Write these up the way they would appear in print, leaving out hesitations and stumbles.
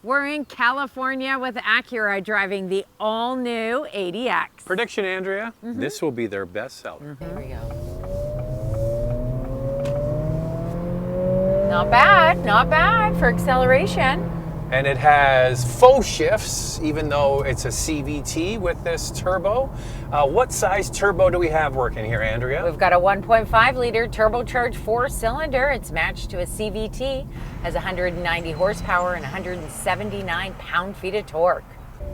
We're in California with Acura driving the all-new ADX. Prediction, Andrea, this will be their best seller. Here we go. Not bad for acceleration. And it has faux shifts, even though it's a CVT with this turbo. What size turbo do we have working here, Andrea? We've got a 1.5 liter turbocharged 4-cylinder. It's matched to a CVT, has 190 horsepower and 179 pound-feet of torque.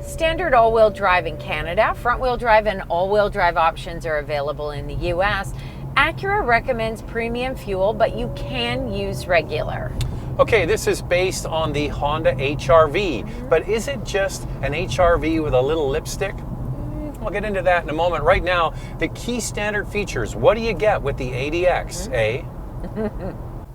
Standard all-wheel drive in Canada. Front-wheel drive and all-wheel drive options are available in the US. Acura recommends premium fuel, but you can use regular. Okay, this is based on the Honda HR-V, but is it just an HR-V with a little lipstick? We'll get into that in a moment. Right now, the key standard features. What do you get with the ADX, eh?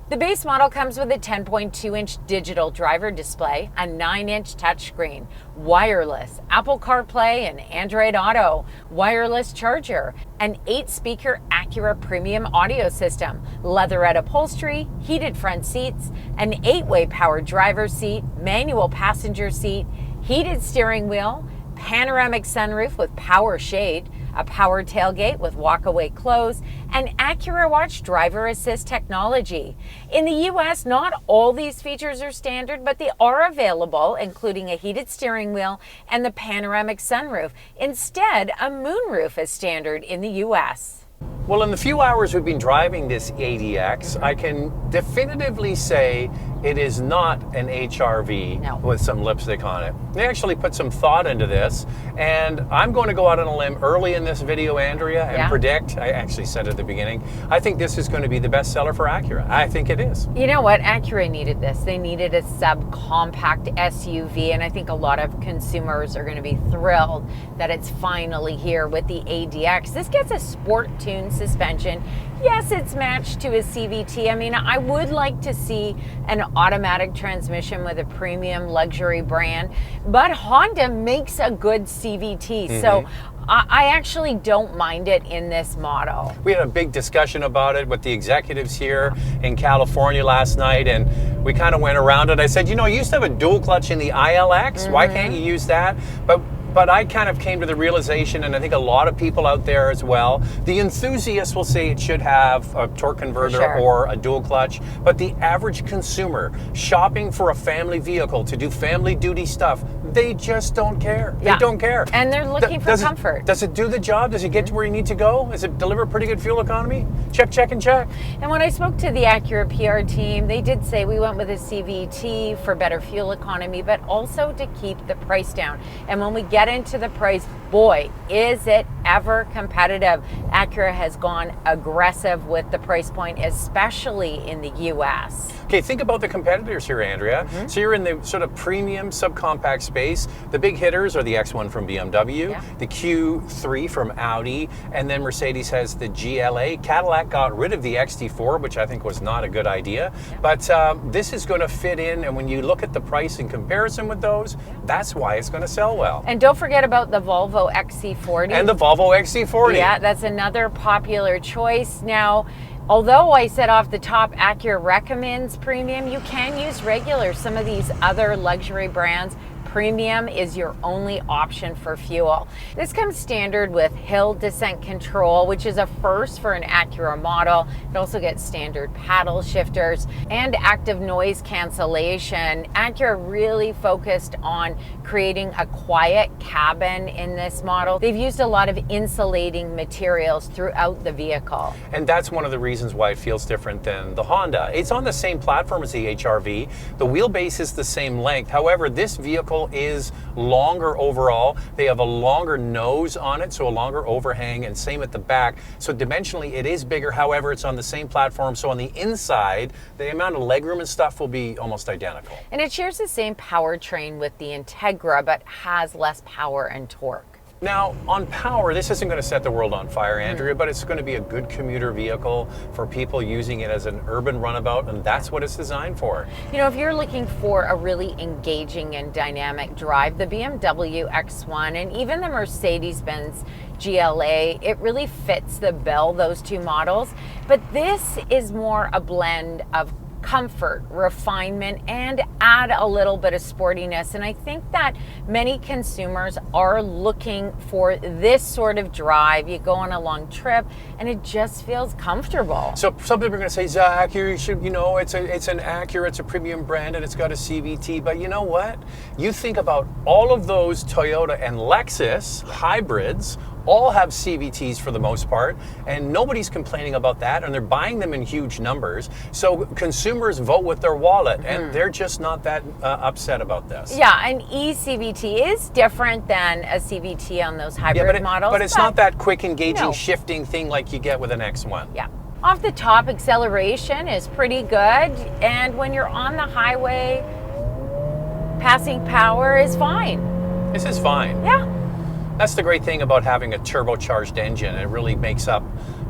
The base model comes with a 10.2-inch digital driver display, a 9-inch touchscreen, wireless, Apple CarPlay and Android Auto, wireless charger, an 8-speaker Acura premium audio system, leatherette upholstery, heated front seats, an 8-way power driver's seat, manual passenger seat, heated steering wheel, panoramic sunroof with power shade, a power tailgate with walk-away close, and Acura Watch driver assist technology. In the US, not all these features are standard, but they are available, including a heated steering wheel and the panoramic sunroof. Instead, a moonroof is standard in the US. Well, in the few hours we've been driving this ADX, I can definitively say it is not an HR-V with some lipstick on it. They actually put some thought into this, and I'm going to go out on a limb early in this video, Andrea, and predict, I actually said at the beginning, I think this is going to be the best seller for Acura. I think it is. You know what? Acura needed this. They needed a subcompact SUV, and I think a lot of consumers are going to be thrilled that it's finally here with the ADX. This gets a sport-tuned suspension. Yes, it's matched to a CVT. I mean, I would like to see an automatic transmission with a premium luxury brand, but Honda makes a good CVT. So I actually don't mind it in this model. We had a big discussion about it with the executives here in California last night, and we kind of went around it. I said, you know, you used to have a dual clutch in the ILX. Why can't you use that? But I kind of came to the realization, and I think a lot of people out there as well, the enthusiasts will say it should have a torque converter or a dual clutch, but the average consumer shopping for a family vehicle to do family duty stuff, they just don't care. They don't care. And they're looking for comfort. Does it do the job? Does it get to where you need to go? Does it deliver pretty good fuel economy? Check, check, and check. And when I spoke to the Acura PR team, they did say we went with a CVT for better fuel economy, but also to keep the price down. And when we get into the price, boy, is it ever competitive. Acura has gone aggressive with the price point, especially in the US. Okay, think about the competitors here, Andrea. So you're in the sort of premium subcompact space. The big hitters are the X1 from BMW, the Q3 from Audi, and then Mercedes has the GLA. Cadillac got rid of the XT4, which I think was not a good idea. But this is going to fit in, and when you look at the price in comparison with those, that's why it's going to sell well. And don't forget about the Volvo XC40. And the Volvo XC40. Yeah, that's another popular choice. Now, although I said off the top, Acura recommends premium, you can use regular. Some of these other luxury brands, premium is your only option for fuel. This comes standard with hill descent control, which is a first for an Acura model. It also gets standard paddle shifters and active noise cancellation. Acura really focused on creating a quiet cabin in this model. They've used a lot of insulating materials throughout the vehicle. And that's one of the reasons why it feels different than the Honda. It's on the same platform as the HR-V. The wheelbase is the same length. However, this vehicle is longer overall. They have a longer nose on it, so a longer overhang, and same at the back. So dimensionally it is bigger. However, it's on the same platform, so on the inside the amount of legroom and stuff will be almost identical. And it shares the same powertrain with the Integra, but has less power and torque. Now, on power, this isn't going to set the world on fire, Andrea, but it's going to be a good commuter vehicle for people using it as an urban runabout, and that's what it's designed for. You know, if you're looking for a really engaging and dynamic drive, the BMW X1 and even the Mercedes-Benz GLA, it really fits the bill, those two models. But this is more a blend of comfort, refinement, and add a little bit of sportiness. And I think that many consumers are looking for this sort of drive. You go on a long trip and it just feels comfortable. So some people are going to say, Zach, you should, it's an Acura, it's a premium brand, and it's got a CVT. But you know what? You think about all of those Toyota and Lexus hybrids all have CVTs for the most part, and nobody's complaining about that, and they're buying them in huge numbers. So consumers vote with their wallet, and they're just not that upset about this. Yeah, an eCVT is different than a CVT on those hybrid models. But it's not that quick, engaging, shifting thing like you get with an X1. Yeah. Off the top, acceleration is pretty good, and when you're on the highway, passing power is fine. This is fine. Yeah. That's the great thing about having a turbocharged engine. It really makes up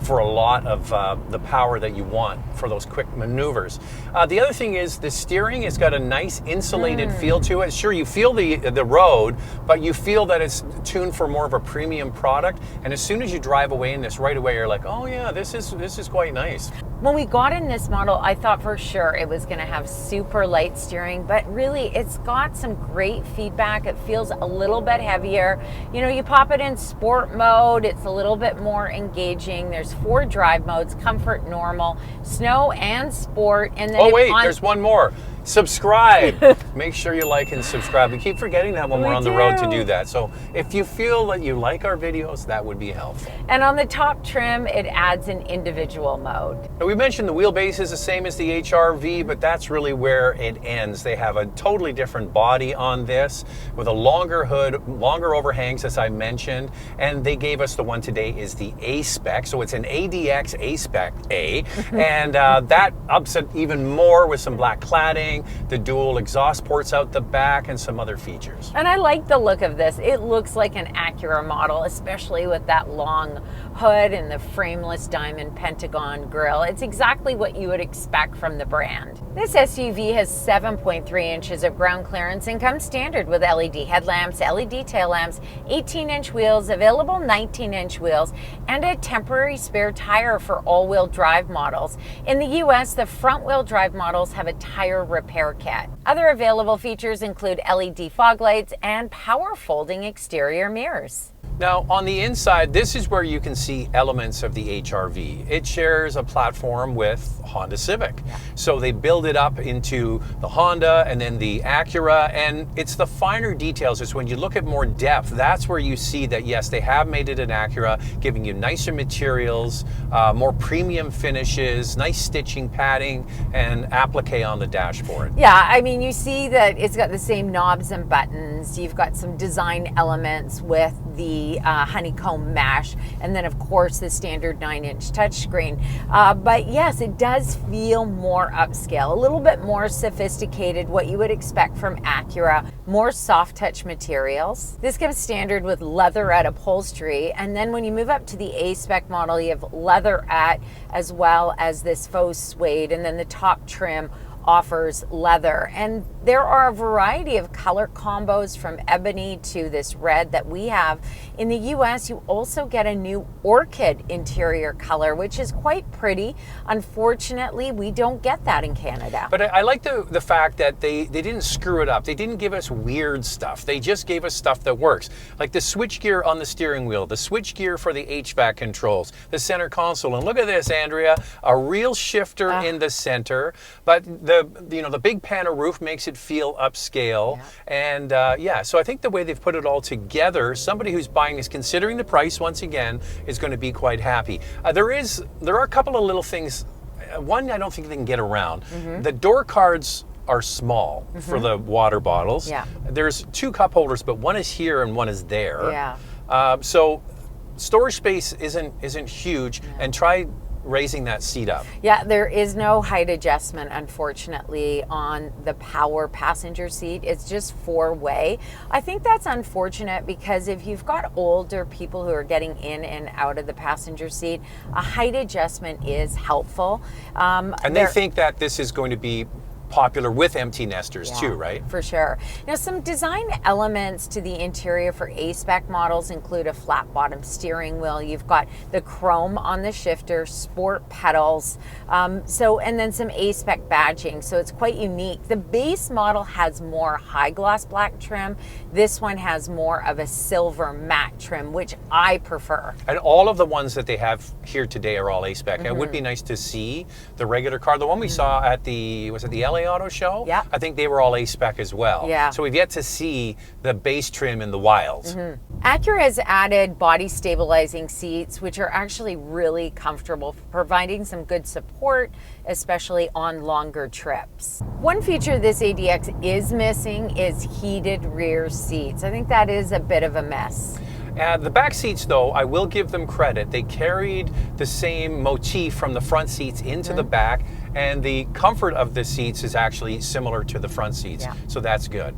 for a lot of the power that you want for those quick maneuvers. The other thing is the steering has got a nice insulated feel to it. Sure, you feel the road, but you feel that it's tuned for more of a premium product. And as soon as you drive away in this, right away you're like, oh yeah, this is quite nice. When we got in this model, I thought for sure it was going to have super light steering, but really it's got some great feedback. It feels a little bit heavier. You pop it in sport mode, it's a little bit more engaging. There's 4 drive modes: comfort, normal, snow, and sport. And then there's one more. Subscribe. Make sure you like and subscribe. We keep forgetting that when we're on the road to do that. So if you feel that you like our videos, that would be helpful. And on the top trim, it adds an individual mode. Now, we mentioned the wheelbase is the same as the HR-V, but that's really where it ends. They have a totally different body on this with a longer hood, longer overhangs, as I mentioned, and they gave us the one today is the A-Spec. So it's an ADX A-Spec A, and that ups it even more with some black cladding, the dual exhaust ports out the back, and some other features. And I like the look of this. It looks like an Acura model, especially with that long hood and the frameless diamond pentagon grille. It's exactly what you would expect from the brand. This SUV has 7.3 inches of ground clearance and comes standard with LED headlamps, LED tail lamps, 18-inch wheels, available 19-inch wheels, and a temporary spare tire for all-wheel drive models. In the US, the front-wheel drive models have a tire repair kit. Other available features include LED fog lights and power folding exterior mirrors. Now, on the inside, this is where you can see elements of the HR-V. It shares a platform with Honda Civic. So they build it up into the Honda and then the Acura, and it's the finer details. It's when you look at more depth, that's where you see that, yes, they have made it an Acura, giving you nicer materials, more premium finishes, nice stitching, padding, and applique on the dashboard. Yeah, I mean, you see that it's got the same knobs and buttons. You've got some design elements with the honeycomb mesh, and then of course the standard 9-inch touchscreen. But yes, it does feel more upscale, a little bit more sophisticated, what you would expect from Acura. More soft touch materials. This comes standard with leatherette upholstery, and then when you move up to the A-Spec model, you have leatherette as well as this faux suede, and then the top trim offers leather. And there are a variety of color combos from ebony to this red that we have. In the US, you also get a new orchid interior color, which is quite pretty. Unfortunately, we don't get that in Canada. But I like the fact that they didn't screw it up. They didn't give us weird stuff. They just gave us stuff that works. Like the switchgear on the steering wheel, the switchgear for the HVAC controls, the center console. And look at this, Andrea, a real shifter in the center, but the big panel roof makes it feel upscale. Yeah. And so I think the way they've put it all together, somebody who's buying this, considering the price, once again, is going to be quite happy. There are a couple of little things. One, I don't think they can get around. The door cards are small for the water bottles. There's 2 cup holders, but one is here and one is there. So storage space isn't huge, and try raising that seat up. Yeah, there is no height adjustment, unfortunately, on the power passenger seat. It's just 4-way. I think that's unfortunate because if you've got older people who are getting in and out of the passenger seat, a height adjustment is helpful. And they think that this is going to be popular with empty nesters too, right? For sure. Now, some design elements to the interior for A-Spec models include a flat bottom steering wheel. You've got the chrome on the shifter, sport pedals, and then some A-Spec badging. So it's quite unique. The base model has more high gloss black trim. This one has more of a silver matte trim, which I prefer. And all of the ones that they have here today are all A-Spec. It would be nice to see the regular car. The one we saw at the, was it the LA Auto Show? Yeah. I think they were all A-Spec as well. Yeah. So we've yet to see the base trim in the wilds. Acura has added body stabilizing seats, which are actually really comfortable, providing some good support, especially on longer trips. One feature this ADX is missing is heated rear seats. I think that is a bit of a miss. The back seats, though, I will give them credit. They carried the same motif from the front seats into the back, and the comfort of the seats is actually similar to the front seats. So that's good.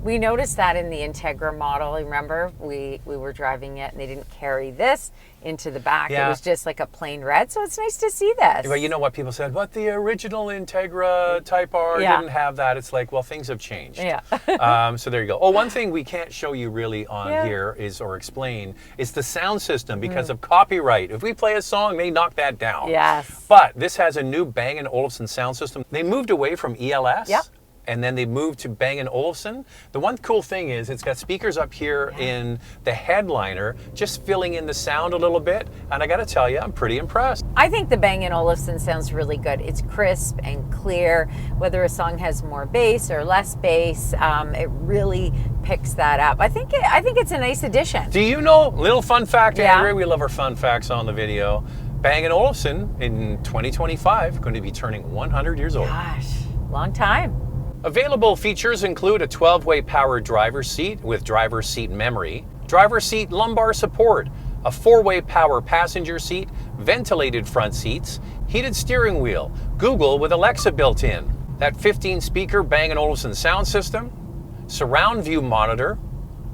We noticed that in the Integra model. Remember, we were driving it and they didn't carry this into the back. It was just like a plain red. So it's nice to see this. But you know what people said? But the original Integra Type R didn't have that. It's like, well, things have changed. So there you go. Oh, one thing we can't show you really on here is, or explain, is the sound system because of copyright. If we play a song, they knock that down. But this has a new Bang & Olufsen sound system. They moved away from ELS. And then they moved to Bang & Olufsen. The one cool thing is it's got speakers up here in the headliner, just filling in the sound a little bit. And I gotta tell you, I'm pretty impressed. I think the Bang & Olufsen sounds really good. It's crisp and clear. Whether a song has more bass or less bass, it really picks that up. I think it's a nice addition. Do you know, little fun fact, Andrea, we love our fun facts on the video. Bang & Olufsen in 2025 going to be turning 100 years old. Gosh, long time. Available features include a 12-way power driver's seat with driver's seat memory, driver's seat lumbar support, a 4-way power passenger seat, ventilated front seats, heated steering wheel, Google with Alexa built in, that 15-speaker Bang & Olufsen sound system, surround view monitor,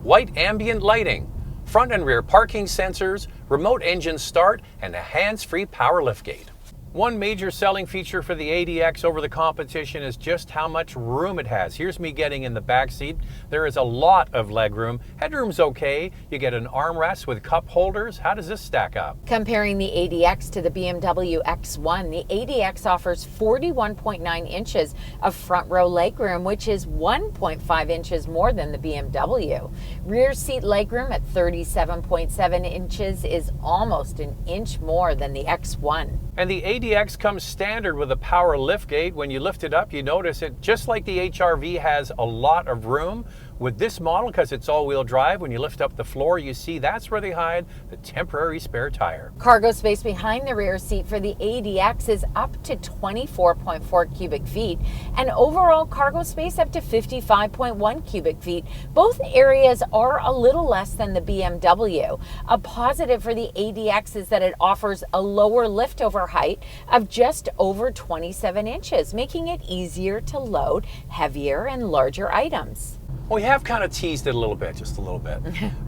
white ambient lighting, front and rear parking sensors, remote engine start, and a hands-free power liftgate. One major selling feature for the ADX over the competition is just how much room it has. Here's me getting in the back seat. There is a lot of leg room. Headroom's okay. You get an armrest with cup holders. How does this stack up? Comparing the ADX to the BMW X1, the ADX offers 41.9 inches of front row legroom, which is 1.5 inches more than the BMW. Rear seat legroom at 37.7 inches is almost an inch more than the X1. And the ADX comes standard with a power liftgate. When you lift it up, you notice it, just like the HRV has a lot of room. With this model, because it's all-wheel drive, when you lift up the floor, you see that's where they hide the temporary spare tire. Cargo space behind the rear seat for the ADX is up to 24.4 cubic feet, and overall cargo space up to 55.1 cubic feet. Both areas are a little less than the BMW. A positive for the ADX is that it offers a lower liftover height of just over 27 inches, making it easier to load heavier and larger items. We have kind of teased it a little bit, just a little bit.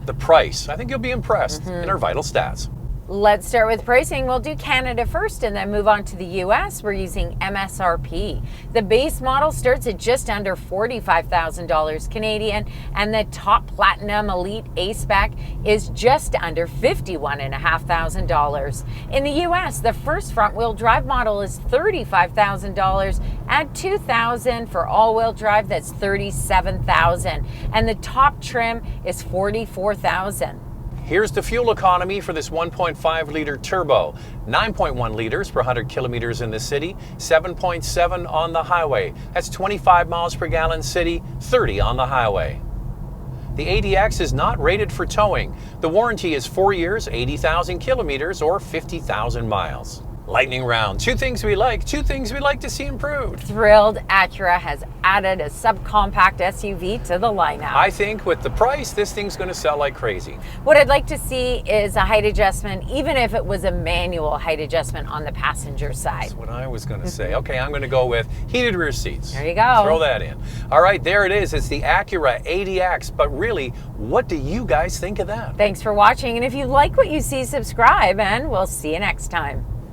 The price, I think you'll be impressed in our vital stats. Let's start with pricing. We'll do Canada first and then move on to the US. We're using MSRP. The base model starts at just under $45,000 Canadian, and the top Platinum Elite A-Spec is just under $51,500. In the US, the first front-wheel drive model is $35,000. Add $2,000 for all-wheel drive, that's $37,000. And the top trim is $44,000. Here's the fuel economy for this 1.5 liter turbo. 9.1 liters per 100 kilometers in the city, 7.7 on the highway. That's 25 miles per gallon city, 30 on the highway. The ADX is not rated for towing. The warranty is 4 years, 80,000 kilometers, or 50,000 miles. Lightning round. Two things we like to see improved. Thrilled Acura has added a subcompact SUV to the lineup. I think with the price, this thing's going to sell like crazy. What I'd like to see is a height adjustment, even if it was a manual height adjustment on the passenger side. That's what I was going to say. Okay, I'm going to go with heated rear seats. There you go. Throw that in. All right, there it is. It's the Acura ADX. But really, what do you guys think of that? Thanks for watching. And if you like what you see, subscribe, and we'll see you next time.